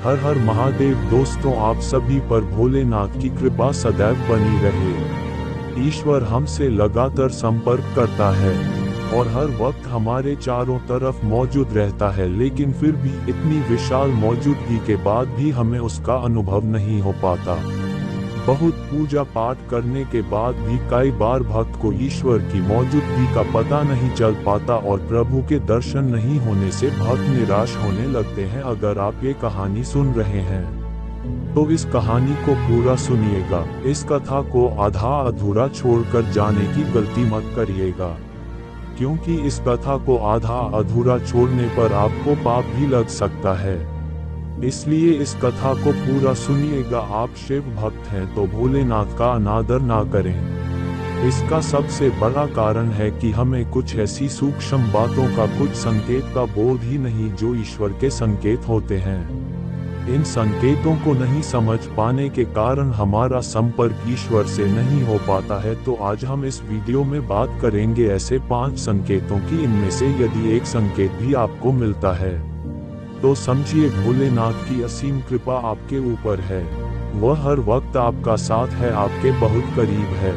हर हर महादेव। दोस्तों, आप सभी पर भोलेनाथ की कृपा सदैव बनी रहे। ईश्वर हमसे लगातार संपर्क करता है और हर वक्त हमारे चारों तरफ मौजूद रहता है, लेकिन फिर भी इतनी विशाल मौजूदगी के बाद भी हमें उसका अनुभव नहीं हो पाता। बहुत पूजा पाठ करने के बाद भी कई बार भक्त को ईश्वर की मौजूदगी का पता नहीं चल पाता और प्रभु के दर्शन नहीं होने से भक्त निराश होने लगते हैं। अगर आप ये कहानी सुन रहे हैं तो इस कहानी को पूरा सुनिएगा। इस कथा को आधा अधूरा छोड़कर जाने की गलती मत करिएगा, क्योंकि इस कथा को आधा अधूरा छोड़ने पर आपको पाप भी लग सकता है। इसलिए इस कथा को पूरा सुनिएगा। आप शिव भक्त हैं तो भोलेनाथ का अनादर ना करें। इसका सबसे बड़ा कारण है कि हमें कुछ ऐसी सूक्ष्म बातों का, कुछ संकेत का बोध ही नहीं जो ईश्वर के संकेत होते हैं। इन संकेतों को नहीं समझ पाने के कारण हमारा संपर्क ईश्वर से नहीं हो पाता है। तो आज हम इस वीडियो में बात करेंगे ऐसे 5 संकेतों की। इनमें से यदि एक संकेत भी आपको मिलता है तो समझिए भोलेनाथ की असीम कृपा आपके ऊपर है। वह हर वक्त आपका साथ है, आपके बहुत करीब है।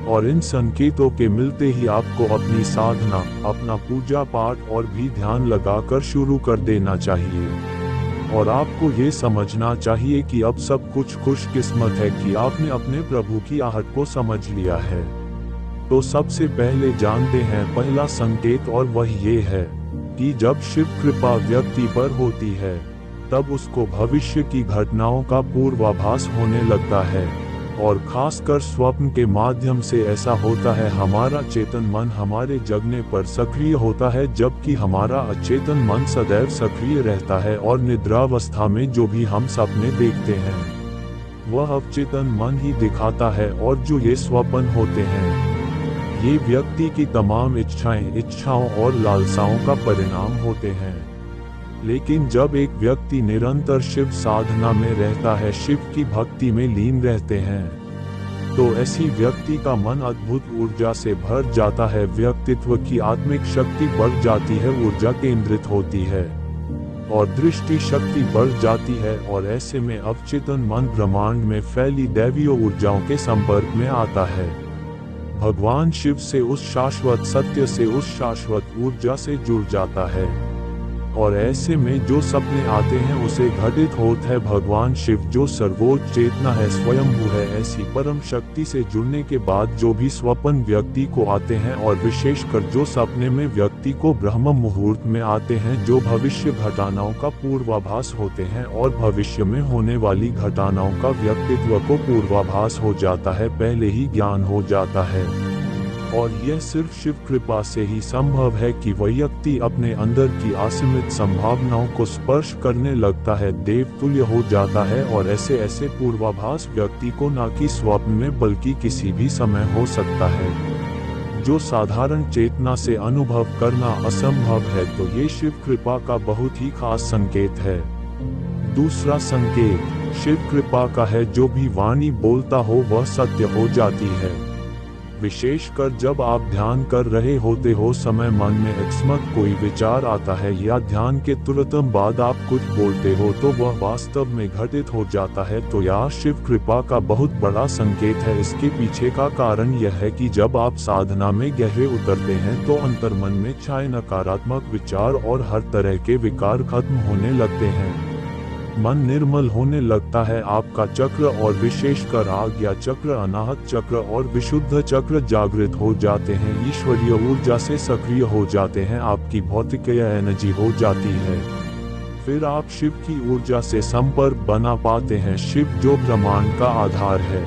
और इन संकेतों के मिलते ही आपको अपनी साधना, अपना पूजा पाठ और भी ध्यान लगाकर शुरू कर देना चाहिए। और आपको ये समझना चाहिए कि अब सब कुछ खुशकिस्मत है कि आपने अपने प्रभु की आहट को समझ लिया है। तो सबसे पहले जानते हैं पहला संकेत, और वह ये है कि जब शिव कृपा व्यक्ति पर होती है तब उसको भविष्य की घटनाओं का पूर्वाभास होने लगता है, और खासकर स्वप्न के माध्यम से ऐसा होता है। हमारा चेतन मन हमारे जगने पर सक्रिय होता है, जबकि हमारा अचेतन मन सदैव सक्रिय रहता है, और निद्रावस्था में जो भी हम सपने देखते हैं वह अवचेतन मन ही दिखाता है। और जो ये स्वप्न होते हैं ये व्यक्ति की तमाम इच्छाओं और लालसाओं का परिणाम होते हैं। लेकिन जब एक व्यक्ति निरंतर शिव साधना में रहता है, शिव की भक्ति में लीन रहते हैं, तो ऐसी व्यक्ति का मन अद्भुत ऊर्जा से भर जाता है। व्यक्तित्व की आत्मिक शक्ति बढ़ जाती है, ऊर्जा केंद्रित होती है और दृष्टि शक्ति बढ़ जाती है। और ऐसे में अवचेतन मन ब्रह्मांड में फैली दैवीय ऊर्जाओं के संपर्क में आता है। भगवान शिव से, उस शाश्वत सत्य से, उस शाश्वत ऊर्जा से जुड़ जाता है। और ऐसे में जो सपने आते हैं उसे घटित होता है। भगवान शिव जो सर्वोच्च चेतना है, स्वयंभू है, ऐसी परम शक्ति से जुड़ने के बाद जो भी स्वप्न व्यक्ति को आते हैं, और विशेषकर जो सपने में व्यक्ति को ब्रह्म मुहूर्त में आते हैं, जो भविष्य घटनाओं का पूर्वाभास होते हैं, और भविष्य में होने वाली घटनाओं का व्यक्तित्व को पूर्वाभास हो जाता है, पहले ही ज्ञान हो जाता है। और यह सिर्फ शिव कृपा से ही संभव है कि वह व्यक्ति अपने अंदर की असीमित संभावनाओं को स्पर्श करने लगता है, देवतुल्य हो जाता है। और ऐसे पूर्वाभास व्यक्ति को न कि स्वप्न में बल्कि किसी भी समय हो सकता है, जो साधारण चेतना से अनुभव करना असंभव है। तो ये शिव कृपा का बहुत ही खास संकेत है। दूसरा संकेत शिव कृपा का है, जो भी वाणी बोलता हो वह सत्य हो जाती है। विशेषकर जब आप ध्यान कर रहे होते हो, समय मन में अकस्मात कोई विचार आता है या ध्यान के तुरंत बाद आप कुछ बोलते हो तो वह वास्तव में घटित हो जाता है। तो यह शिव कृपा का बहुत बड़ा संकेत है। इसके पीछे का कारण यह है कि जब आप साधना में गहरे उतरते हैं तो अंतर्मन में छाए नकारात्मक विचार और हर तरह के विकार खत्म होने लगते हैं। मन निर्मल होने लगता है, आपका चक्र और विशेषकर आज्ञा चक्र, अनाहत चक्र और विशुद्ध चक्र जागृत हो जाते हैं, ईश्वरीय ऊर्जा से सक्रिय हो जाते हैं, आपकी भौतिक एनर्जी हो जाती है। फिर आप शिव की ऊर्जा से संपर्क बना पाते हैं। शिव जो ब्रह्मांड का आधार है,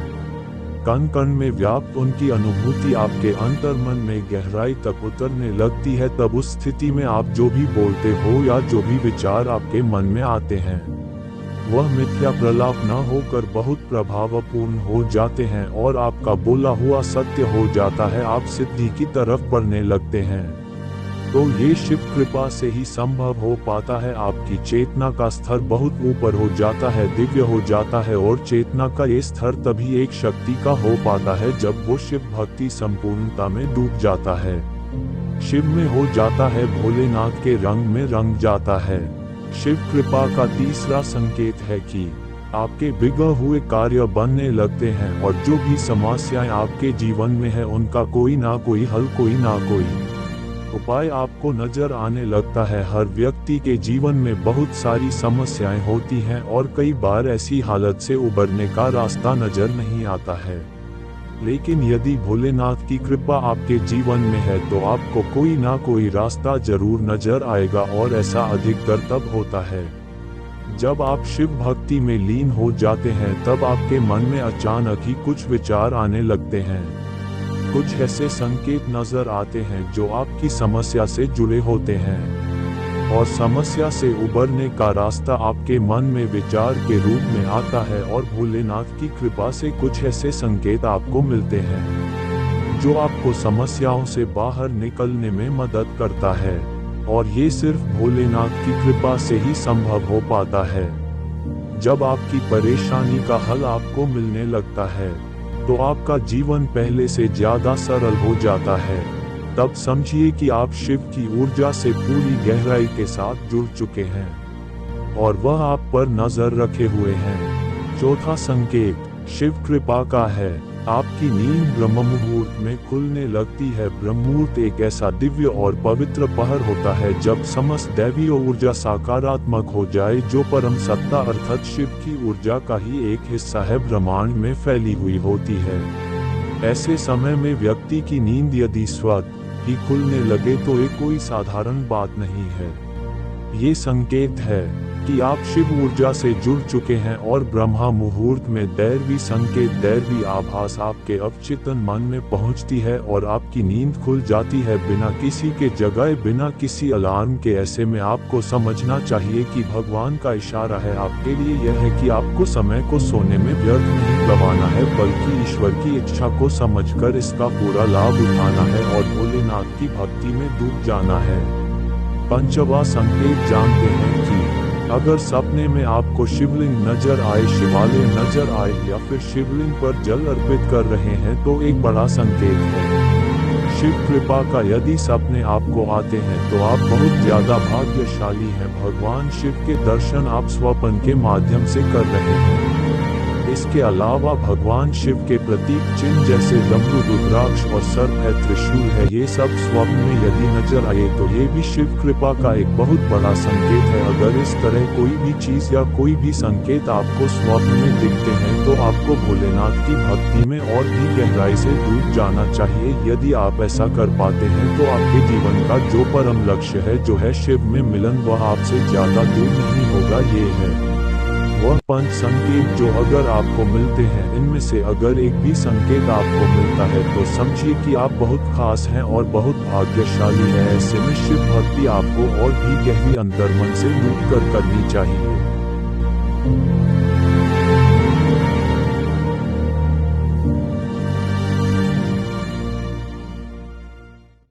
कण कण में व्याप्त उनकी अनुभूति आपके अंतर्मन में गहराई तक उतरने लगती है। तब उस स्थिति में आप जो भी बोलते हो या जो भी विचार आपके मन में आते हैं वह मिथ्या प्रलाप न होकर बहुत प्रभावपूर्ण हो जाते हैं, और आपका बोला हुआ सत्य हो जाता है। आप सिद्धि की तरफ बढ़ने लगते हैं। तो ये शिव कृपा से ही संभव हो पाता है। आपकी चेतना का स्तर बहुत ऊपर हो जाता है, दिव्य हो जाता है, और चेतना का ये स्तर तभी एक शक्ति का हो पाता है जब वो शिव भक्ति संपूर्णता में डूब जाता है, शिव में हो जाता है, भोलेनाथ के रंग में रंग जाता है। शिव कृपा का तीसरा संकेत है कि आपके बिगड़े हुए कार्य बनने लगते हैं और जो भी समस्याएं आपके जीवन में है उनका कोई ना कोई हल, कोई ना कोई उपाय आपको नजर आने लगता है। हर व्यक्ति के जीवन में बहुत सारी समस्याएं होती हैं और कई बार ऐसी हालत से उबरने का रास्ता नजर नहीं आता है, लेकिन यदि भोलेनाथ की कृपा आपके जीवन में है तो आपको कोई ना कोई रास्ता जरूर नजर आएगा। और ऐसा अधिकतर तब होता है जब आप शिव भक्ति में लीन हो जाते हैं। तब आपके मन में अचानक ही कुछ विचार आने लगते हैं, कुछ ऐसे संकेत नजर आते हैं जो आपकी समस्या से जुड़े होते हैं और समस्या से उबरने का रास्ता आपके मन में विचार के रूप में आता है। और भोलेनाथ की कृपा से कुछ ऐसे संकेत आपको मिलते हैं जो आपको समस्याओं से बाहर निकलने में मदद करता है, और ये सिर्फ भोलेनाथ की कृपा से ही संभव हो पाता है। जब आपकी परेशानी का हल आपको मिलने लगता है तो आपका जीवन पहले से ज्यादा सरल हो जाता है। तब समझिए कि आप शिव की ऊर्जा से पूरी गहराई के साथ जुड़ चुके हैं और वह आप पर नजर रखे हुए हैं। चौथा संकेत शिव कृपा का है। आपकी नींद ब्रह्म मुहूर्त में खुलने लगती है। ब्रह्म मुहूर्त एक ऐसा दिव्य और पवित्र पहर होता है जब समस्त दैवीय ऊर्जा सकारात्मक हो जाए, जो परम सत्ता अर्थात शिव की ऊर्जा का ही एक हिस्सा है, ब्रह्मांड में फैली हुई होती है। ऐसे समय में व्यक्ति की नींद यदि स्वतः ही खुलने लगे तो ये कोई साधारण बात नहीं है। ये संकेत है कि आप शिव ऊर्जा से जुड़ चुके हैं और ब्रह्मा मुहूर्त में दैवी संकेत, दैवी आभास आपके अवचेतन मन में पहुंचती है और आपकी नींद खुल जाती है बिना किसी के जगाए, बिना किसी अलार्म के। ऐसे में आपको समझना चाहिए कि भगवान का इशारा है आपके लिए यह है कि आपको समय को सोने में व्यर्थ नहीं गंवाना है, बल्कि ईश्वर की इच्छा को समझकर इसका पूरा लाभ उठाना है और भोलेनाथ की भक्ति में डूब जाना है। पंचवा संकेत जानते हैं कि अगर सपने में आपको शिवलिंग नजर आए, शिवालय नजर आए या फिर शिवलिंग पर जल अर्पित कर रहे हैं तो एक बड़ा संकेत है शिव कृपा का। यदि सपने आपको आते हैं तो आप बहुत ज्यादा भाग्यशाली हैं। भगवान शिव के दर्शन आप स्वप्न के माध्यम से कर रहे हैं। इसके अलावा भगवान शिव के प्रतीक चिन्ह जैसे डमरू, रुद्राक्ष और सर्प है, त्रिशूल है, ये सब स्वप्न में यदि नजर आए तो ये भी शिव कृपा का एक बहुत बड़ा संकेत है। अगर इस तरह कोई भी चीज या कोई भी संकेत आपको स्वप्न में दिखते हैं तो आपको भोलेनाथ की भक्ति में और भी गहराई से डूब जाना चाहिए। यदि आप ऐसा कर पाते हैं तो आपके जीवन का जो परम लक्ष्य है, जो है शिव में मिलन, वह आपसे ज्यादा दूर नहीं होगा। ये है वह 5 संकेत जो अगर आपको मिलते हैं, इनमें से अगर एक भी संकेत आपको मिलता है तो समझिए कि आप बहुत खास हैं और बहुत भाग्यशाली हैं। ऐसे में शिव भक्ति आपको और भी गहरी अंतर्मन से डूबकर करनी चाहिए।